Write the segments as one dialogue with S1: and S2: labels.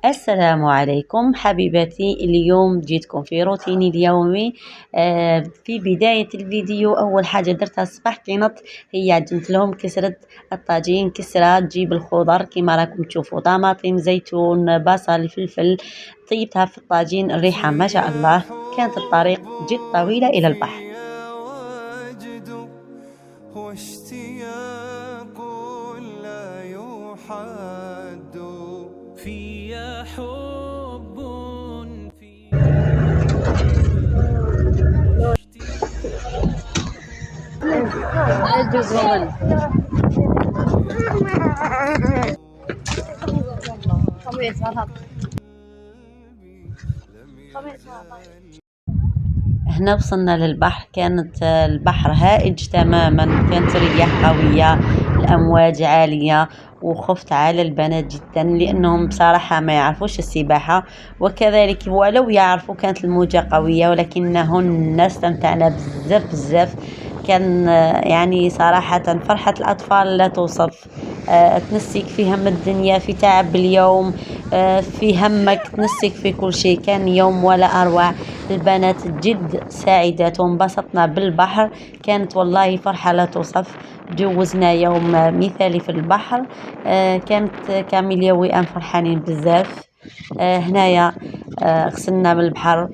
S1: السلام عليكم حبيباتي. اليوم جيتكم في روتيني اليومي. في بداية الفيديو أول حاجة درتها الصباح كي نط هي عجنت لهم كسرة الطاجين. كسرة تجيب الخضر كما راكم تشوفوا، طماطم، زيتون، بصل، فلفل. طيبتها في الطاجين، الريحة ما شاء الله. كانت الطريق جد طويلة إلى البحر.
S2: واشتياق لا يحد في حب في
S1: هنا وصلنا للبحر. كانت البحر هائج تماما، كانت الرياح قوية، الأمواج عالية، وخفت على البنات جدا لأنهم بصراحة ما يعرفوش السباحة، وكذلك ولو يعرفوا كانت الموجة قوية، ولكنهن استمتعنا بزاف بزاف. كان يعني صراحة فرحة الأطفال لا توصف. تنسيك في هم الدنيا، في تعب اليوم، في همك، تنسيك في كل شيء. كان يوم ولا أروع. البنات جد سعيدات وانبسطنا بالبحر. كانت والله فرحة لا توصف. جوزنا يوم مثالي في البحر. كانت كاميليا وإيان فرحانين بزاف. هنايا غسلنا من البحر.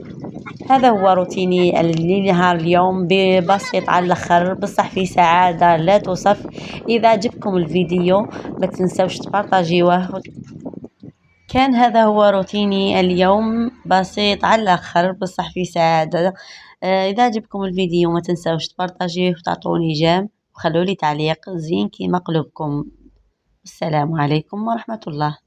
S1: هذا هو روتيني لنهار اليوم، بسيط على الاخر بصح في سعادة لا توصف. اذا عجبكم الفيديو ما تنسوش تبارطاجيوه. كان هذا هو روتيني اليوم، بسيط على الاخر بصح في سعادة. اذا عجبكم الفيديو ما تنسوش تبارطاجيوه وتعطوني جيم وخلولي تعليق زين كيما قلوبكم. السلام عليكم ورحمة الله.